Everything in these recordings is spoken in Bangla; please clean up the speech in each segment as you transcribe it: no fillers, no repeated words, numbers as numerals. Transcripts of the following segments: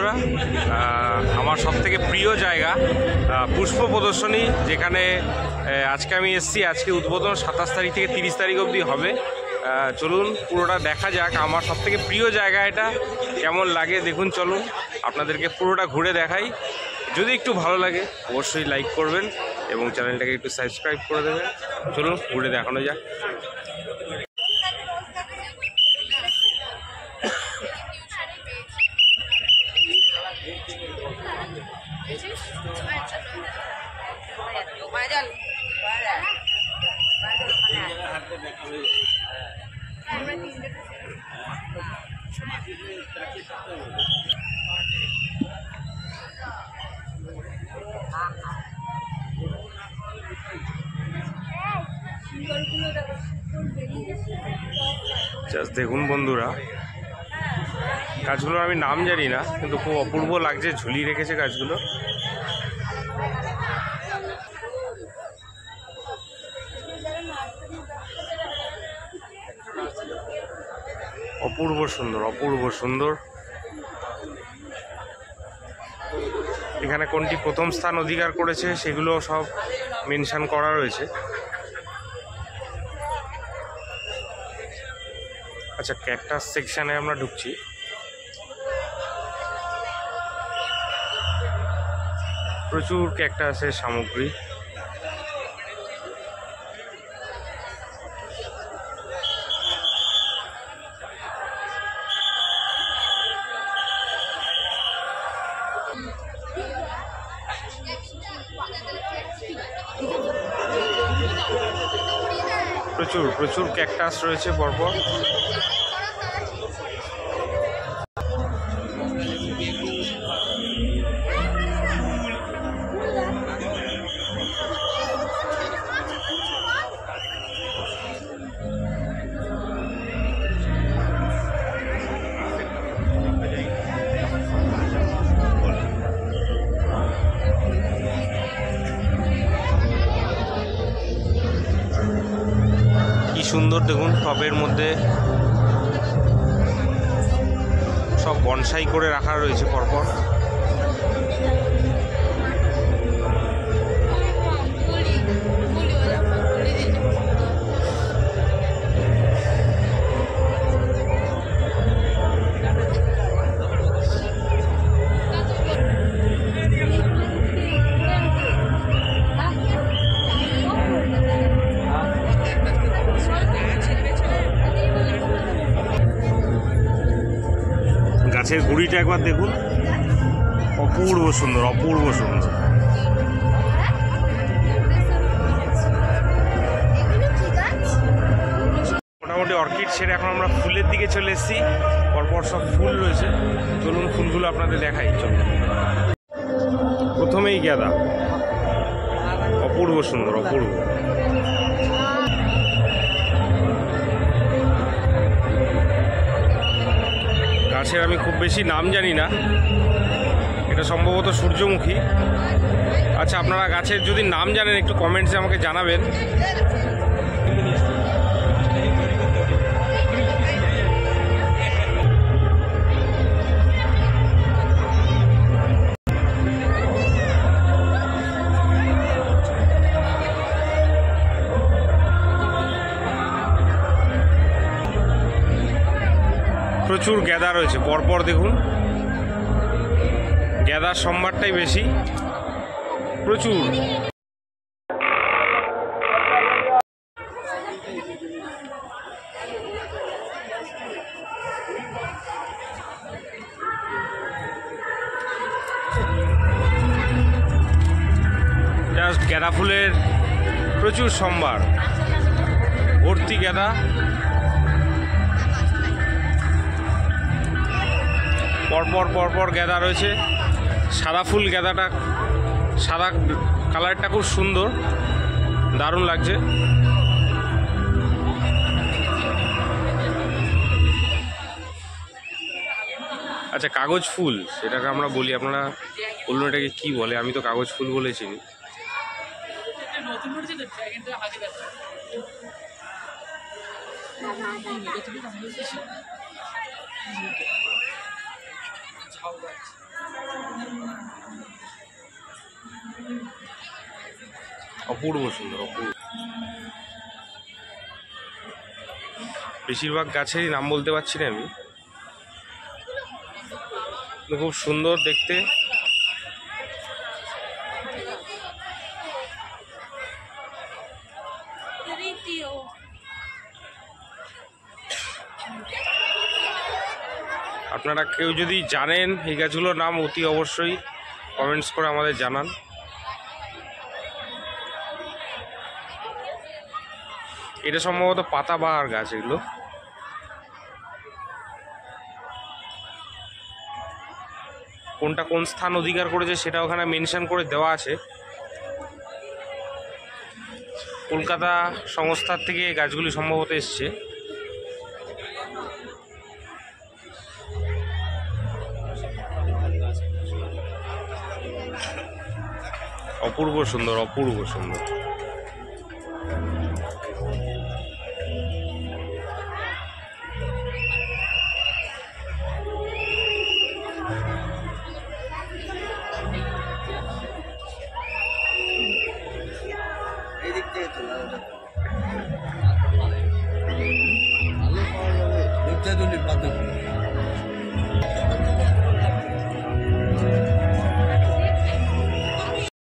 বন্ধুরা, আমার সবথেকে প্রিয় জায়গা পুষ্প প্রদর্শনী, যেখানে আজকে আমি এসেছি। আজকে উদ্বোধন 27 তারিখ থেকে 30 তারিখ অবধি হবে। চলুন পুরোটা দেখা যাক। আমার সবথেকে প্রিয় জায়গা এটা, কেমন লাগে দেখুন। চলুন আপনাদেরকে পুরোটা ঘুরে দেখাই। যদি একটু ভালো লাগে অবশ্যই লাইক করবেন এবং চ্যানেলটাকে একটু সাবস্ক্রাইব করে দেবেন। চলুন ঘুরে দেখানো যাক। জাস্ট দেখুন বন্ধুরা, গাছগুলোর আমি নাম জানি না, কিন্তু খুব অপূর্ব লাগছে। ঝুলিয়ে রেখেছে গাছগুলো। অপূর্ব সুন্দর, অপূর্ব সুন্দর। এখানে কোনটি প্রথম স্থান অধিকার করেছে সেগুলো সব মেনশন করা রয়েছে। আচ্ছা, ক্যাকটাস সেকশনে আমরা ঢুকছি। প্রচুর ক্যাকটাসের সামগ্রী। প্রচুর প্রচুর ক্যাকটাস রয়েছে পরপর। সুন্দর দেখুন, টবের মধ্যে সব বনসাই করে রাখা রয়েছে পরপর। গাছের গুড়িটা একবার দেখুন, অপূর্ব সুন্দর, অপূর্ব সুন্দর। মোটামুটি অর্কিড ছেড়ে এখন আমরা ফুলের দিকে চলে এসেছি। পরপর সব ফুল রয়েছে। চলুন ফুলগুলো আপনাদের দেখাই। চলুন, প্রথমেই গাঁদা, অপূর্ব সুন্দর, অপূর্ব। গাছের আমি খুব বেশি নাম জানি না, এটা সম্ভবত সূর্যমুখী। আচ্ছা, আপনারা গাছের যদি নাম জানেন একটু কমেন্টসে আমাকে জানাবেন। প্রচুর গাঁদা রয়েছে পরপর দেখুন। গাঁদার সম্ভারটাই বেশি, প্রচুর। জাস্ট গাঁদা ফুলের প্রচুর সম্ভার, ভর্তি গাঁদা। পরপর পরপর গাঁদা রয়েছে। সাদা ফুল গাঁদাটা, সাদা কালারটা খুব সুন্দর, দারুণ লাগছে। আচ্ছা, কাগজ ফুল সেটাকে আমরা বলি, আপনারা বলুন এটাকে কী বলে? আমি তো কাগজ ফুল বলে চিনি। অপূর্ব সুন্দর, অপূর্ব। বেশিরভাগ গাছেরই নাম বলতে পারছি না আমি, খুব সুন্দর দেখতে। আপনারা কেউ যদি জানেন এই গাছগুলোর নাম, অতি অবশ্যই কমেন্টস করে আমাদের জানান। এটা সম্ভবত পাতাবাহার গাছ এগুলো। কোনটা কোন স্থান অধিকার করেছে সেটা ওখানে মেনশন করে দেওয়া আছে। কলকাতা সংস্থার থেকে গাছগুলি সম্ভবত এসছে। অপূর্ব সুন্দর, অপূর্ব সুন্দর।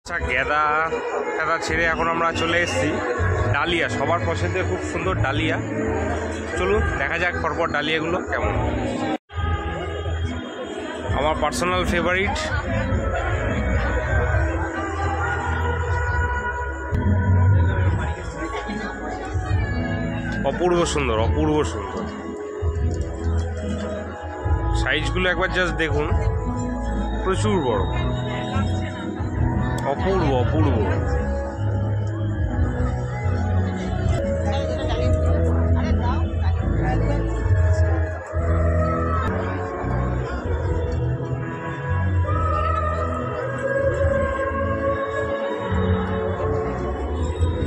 আচ্ছা, গেঁদা গেঁদা ছেড়ে এখন আমরা চলে এসেছি ডালিয়া। সবার পছন্দের খুব সুন্দর ডালিয়া। চলুন দেখা যাক পরপর ডালিয়াগুলো কেমন। আমার পার্সোনাল ফেভারিট। অপূর্ব সুন্দর, অপূর্ব সুন্দর। সাইজগুলো একবার জাস্ট দেখুন, প্রচুর বড়, অপূর্ব অপূর্ব।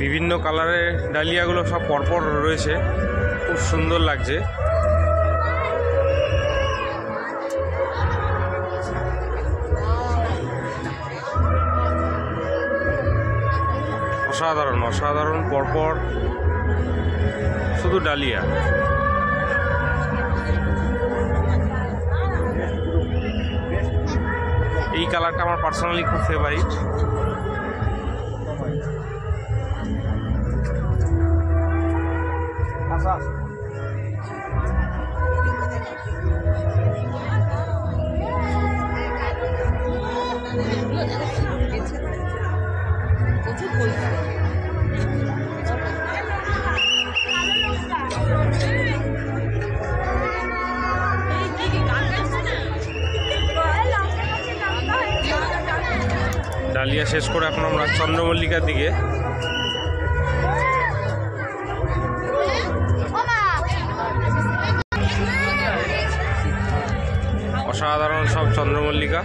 বিভিন্ন কালারের ডালিয়াগুলো সব পরপর রয়েছে, খুব সুন্দর লাগছে। অসাধারণ, অসাধারণ পরপর শুধু ডালিয়া। এই কালারটা আমার পার্সোনালি খুব ফেভারিট। ডালিয়া শেষ করে এখন আমরা চন্দ্রমল্লিকার দিকে। অসাধারণ সব চন্দ্রমল্লিকা।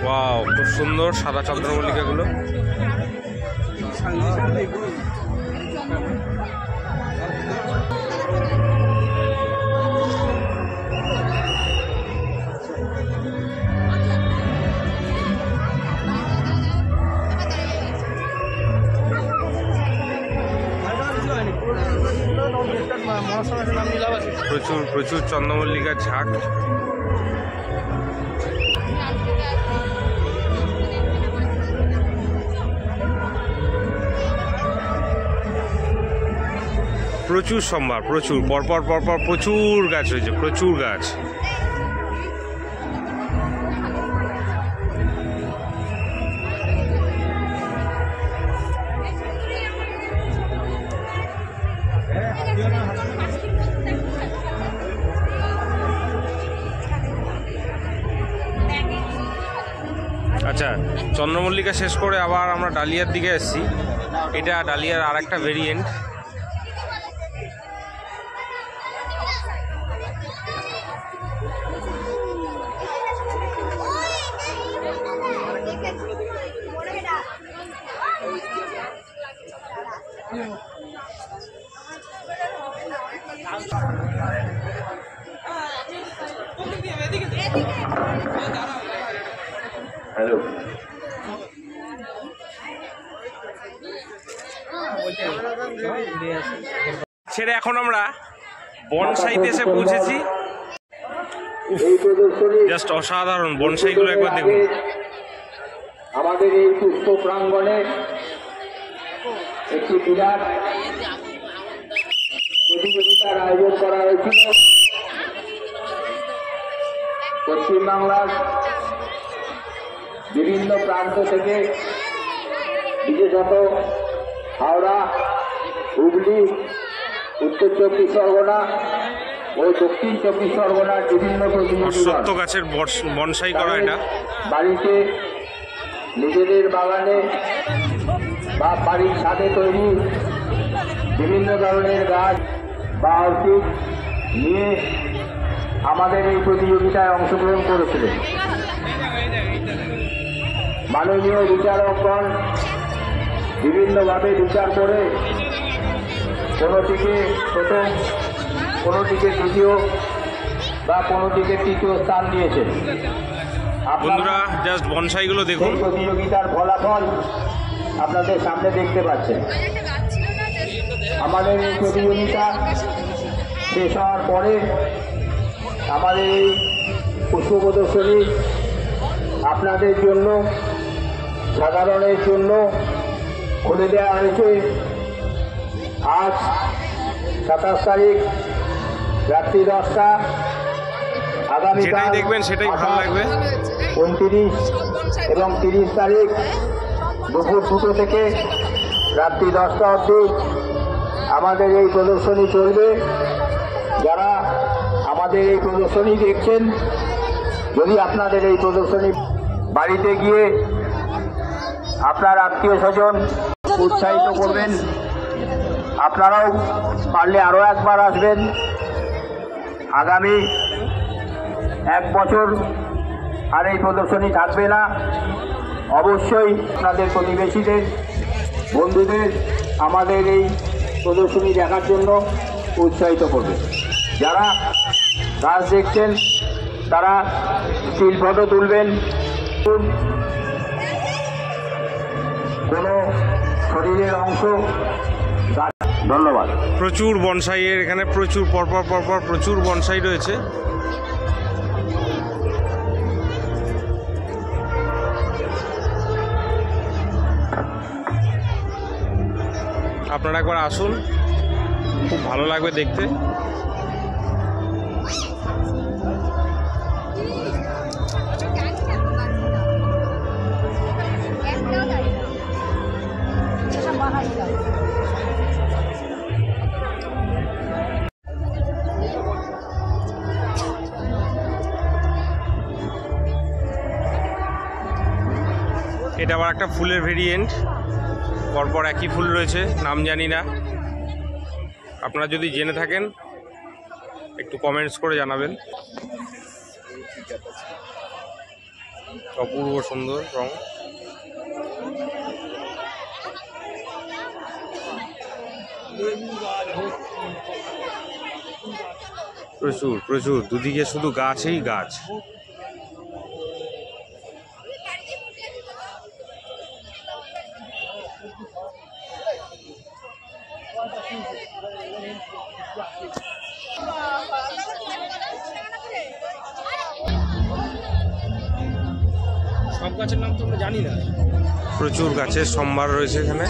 ওয়াও, খুব সুন্দর সাদা চন্দ্রমল্লিকাগুলো। প্রচুর প্রচুর চন্দ্রমল্লিকার ঝাঁক। প্রচুর সম্ভার, প্রচুর পরপর পরপর প্রচুর গাছ হয়েছে, প্রচুর গাছ। আচ্ছা, চন্দ্রমল্লিকা শেষ করে আবার আমরা ডালিয়ার দিকে এসেছি। এটা ডালিয়ার আর একটা ভেরিয়েন্ট। হ্যালো, ছেড়ে এখন আমরা বনসাইতে এসে পৌঁছেছি। জাস্ট অসাধারণ বনসাইগুলো একবার দেখুন। আমাদের এই পুষ্প প্রাঙ্গণে একটি বিরাট প্রতিযোগিতার আয়োজন করা হয়েছিল। পশ্চিমবাংলার বিভিন্ন প্রান্ত থেকে, বিশেষত হাওড়া, হুগলি, উত্তর চব্বিশ পরগনা ও দক্ষিণ চব্বিশ পরগনার বিভিন্ন অশ্বত্থ গাছের বনসাই করা এটা বাড়িতে, নিজেদের বাগানে বা বাড়ির ছাদে তৈরি বিভিন্ন ধরনের গাছ বা অর্কিড নিয়ে আমাদের এই প্রতিযোগিতায় অংশগ্রহণ করেছিলেন। মাননীয় বিচারকগণ বিভিন্নভাবে বিচার করে কোনোটিকে প্রথম, কোনোটিকে দ্বিতীয় বা কোনোটিকে তৃতীয় স্থান দিয়েছেন। বন্ধুরা জাস্ট বনসাইগুলো দেখুন। প্রতিযোগিতার ফলাফল আপনাদের সামনে দেখতে পাচ্ছেন। আমাদের এই প্রতিযোগিতা শেষ হওয়ার পরে আমাদের এই পুষ্প প্রদর্শনী আপনাদের জন্য, সাধারণের জন্য খুলে দেওয়া হয়েছে। আজ 27 তারিখ রাত্রি 10টা, আগামী যেটাই দেখবেন সেটাই ভালো লাগবে। 29 এবং 30 তারিখ দুপুর 2টো থেকে রাত্রি 10টা অবধি আমাদের এই প্রদর্শনী চলবে। যারা আমাদের এই প্রদর্শনী দেখছেন, যদি আপনাদের এই প্রদর্শনী বাড়িতে গিয়ে আপনার আত্মীয় স্বজন উৎসাহিত করবেন, আপনারাও পারলে আরও একবার আসবেন। আগামী 1 বছর আর এই প্রদর্শনী থাকবে না। অবশ্যই আপনাদের প্রতিবেশীদের, বন্ধুদের আমাদের এই প্রদর্শনী দেখার জন্য উৎসাহিত করবে। যারা গাছ দেখছেন তারা স্টিল ফটো তুলবেন। কোনো শরীরের অংশ, ধন্যবাদ। প্রচুর বনসাইয়ের এখানে প্রচুর পরপর প্রচুর বনসাই রয়েছে। আপনারা একবার আসুন, খুব ভালো লাগবে দেখতে। এটা আবার একটা ফুলের ভেরিয়েন্ট, পরপর একই ফুল রয়েছে, নাম জানি না। আপনারা যদি জেনে থাকেন একটু কমেন্টস করে জানাবেন। অপূর্ব সুন্দর রং। প্রচুর প্রচুর, দুদিকে শুধু গাছই গাছ। সব গাছের নাম তো আমরা জানি না। প্রচুর গাছের সম্ভার রয়েছে এখানে।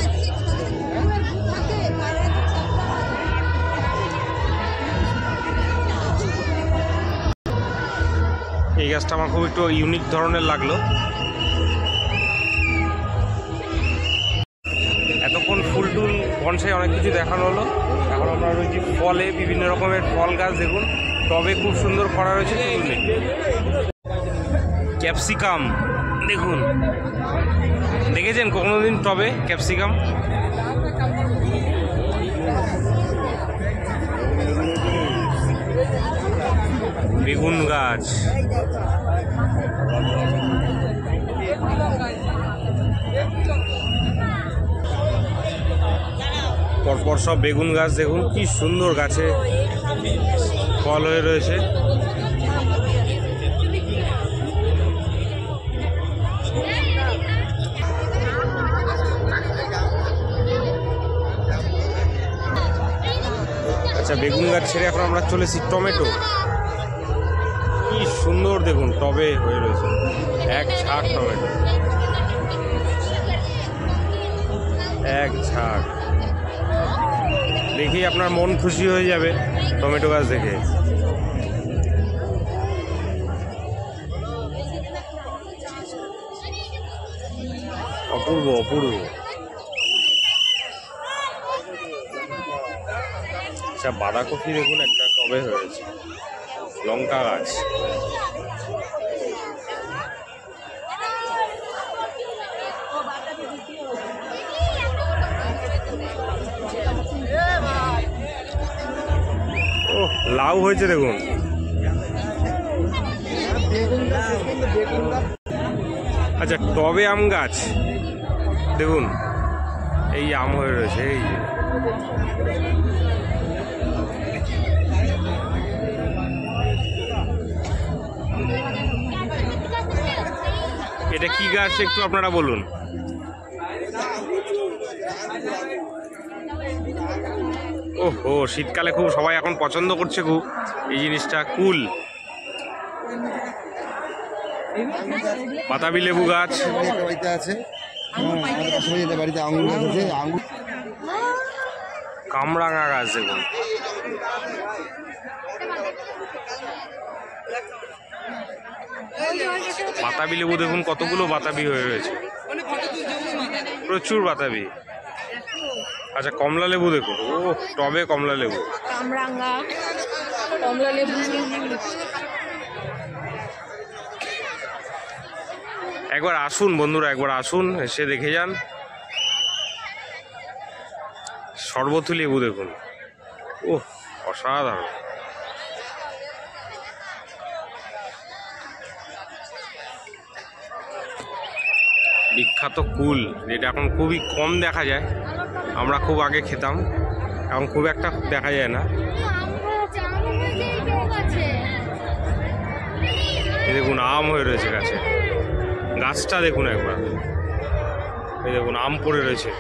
এই গাছটা আমার খুব একটু ইউনিক ধরনের লাগলো। এতক্ষণ ফুল টুল বনসাই অনেক কিছু দেখানো হলো। এখন আমরা রয়েছি ফলে, বিভিন্ন রকমের ফল গাছ দেখুন, টবে খুব সুন্দর করা রয়েছে। ক্যাপসিকাম দেখুন, দেখেছেন কোনোদিন টবে ক্যাপসিকাম? বেগুন গাছ, পরপর পর সব বেগুন গাছ দেখুন কি সুন্দর গাছে ফল হয়ে রয়েছে। আচ্ছা, বেগুন গাছ ছেড়ে এখন আমরা চলেছি টমেটো। কি সুন্দর দেখুন টবে হয়ে রয়েছে এক ঝাঁক টমেটো, এক ঝাঁক। দেখি আপনার মন খুশি হয়ে যাবে টমেটো গাছ দেখে। অপূর্ব অপূর্ব। আচ্ছা, বাঁধাকপি দেখুন একটা টবে হয়েছে, লঙ্কা গাছ। ও, লাউ হয়েছে দেখুন। আচ্ছা, টবে আম গাছ দেখুন, এই আম হয়ে রয়েছে। এই এটা কি গাছ একটু আপনারা বলুন। ওহো, শীতকালে খুব সবাই এখন পছন্দ করছে খুব এই জিনিসটা, কুল। বাতাবি লেবু গাছ আছে, বাড়িতে আঙুর গাছ আছে, আঙুর। কামরাঙা গাছ দেখুন। বাতাবি লেবু দেখুন কতগুলো বাতাবি হয়ে রয়েছে, প্রচুর বাতাবি। আচ্ছা, কমলা লেবু দেখুন। ও, টবে কমলা লেবু, কামরাঙা, কমলা লেবু। একবার আসুন বন্ধুরা, একবার আসুন, এসে দেখে যান। শরবতী লেবু দেখুন, ও অসাধারণ। বিখ্যাত কুল, যেটা এখন খুবই কম দেখা যায়। আমরা খুব আগে খেতাম, এখন খুব একটা দেখা যায় না। এই দেখুন আম হয়ে রয়েছে গাছে, গাছটা দেখুন একবার। এই দেখুন আম পড়ে রয়েছে।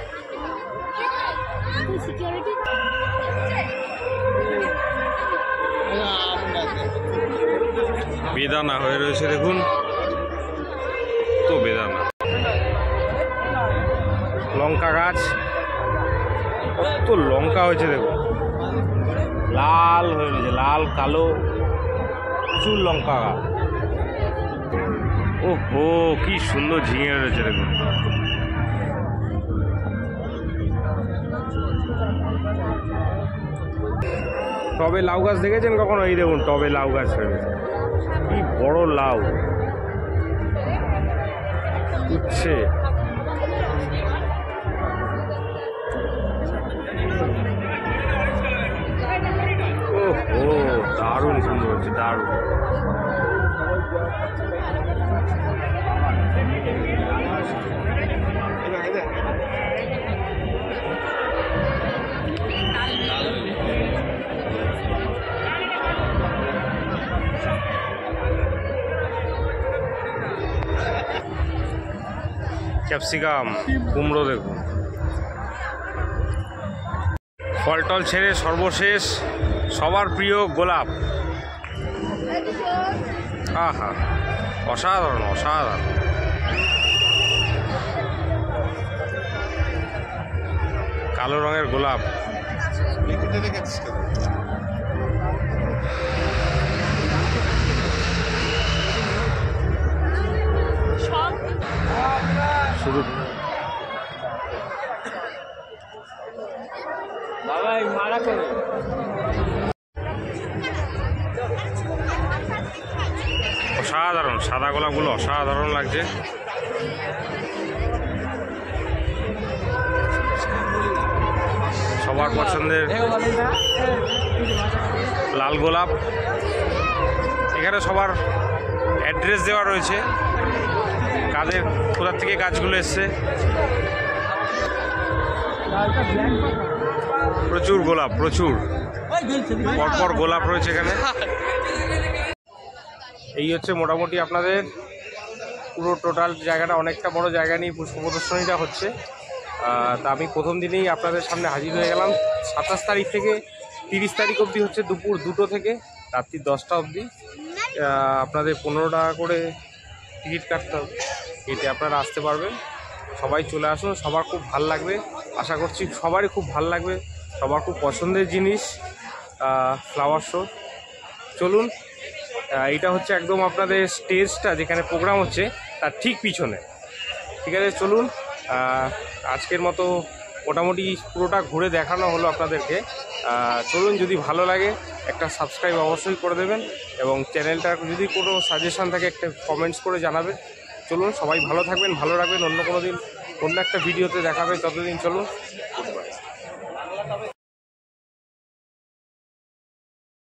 বেদানা হয়ে রয়েছে দেখুন, তো বেদানা। লঙ্কা গাছ, কত লঙ্কা হয়েছে দেখুন, লাল হয়ে রয়েছে, লাল কালো, প্রচুর লঙ্কা গাছ। ওহো, কি সুন্দর ঝিঙে রয়েছে দেখুন। টবে লাউ গাছ দেখেছেন কখনো? এই দেখুন টবে লাউ গাছ হয়ে গেছে, কি বড় লাউ উঠছে। ওহো, দারুণ সুন্দর হচ্ছে, দারুণ। ক্যাপসিকাম, কুমড়ো দেখুন। ফলটল ছেড়ে সর্বশেষ সবার প্রিয় গোলাপ। আহা, অসাধারণ অসাধারণ। কালো রঙের গোলাপ। শুধু অসাধারণ, সাদা গোলাপগুলো অসাধারণ লাগছে। সবার পছন্দের লাল গোলাপ। এখানে সবার অ্যাড্রেস দেওয়া রয়েছে, কাদের কোথা থেকে গাছগুলো এসছে। প্রচুর গোলাপ, প্রচুর পরপর গোলাপ রয়েছে এখানে। এই হচ্ছে মোটামুটি আপনাদের পুরো টোটাল জায়গাটা, অনেকটা বড় জায়গা নিয়ে পুষ্প প্রদর্শনীটা হচ্ছে। তা আমি প্রথম দিনেই আপনাদের সামনে হাজির হয়ে গেলাম। 27 তারিখ থেকে 30 তারিখ অবধি হচ্ছে দুপুর 2টো থেকে রাত্রি 10টা অবধি। আপনাদের 15 টাকা করে টিকিট কাটতে হবে, এতে আপনারা আসতে পারবেন। সবাই চলে আসুন, সবার খুব ভাল লাগবে, আশা করছি সবারই খুব ভাল লাগবে, সবার খুব পছন্দের জিনিস ফ্লাওয়ার শো। চলুন, এইটা হচ্ছে একদম আপনাদের স্টেজটা যেখানে প্রোগ্রাম হচ্ছে তার ঠিক পিছনে। ঠিক আছে, চলুন। আজকের মতো মোটামুটি পুরোটা ঘুরে দেখানো হলো আপনাদেরকে। চলুন, যদি ভালো লাগে একটা সাবস্ক্রাইব অবশ্যই করে দেবেন এবং চ্যানেলটার যদি কোনো সাজেশান থাকে একটা কমেন্টস করে জানাবেন। চলুন, সবাই ভালো থাকবেন, ভালো রাখবেন। অন্য কোনো দিন অন্য একটা ভিডিওতে দেখাবে, ততদিন চলুন।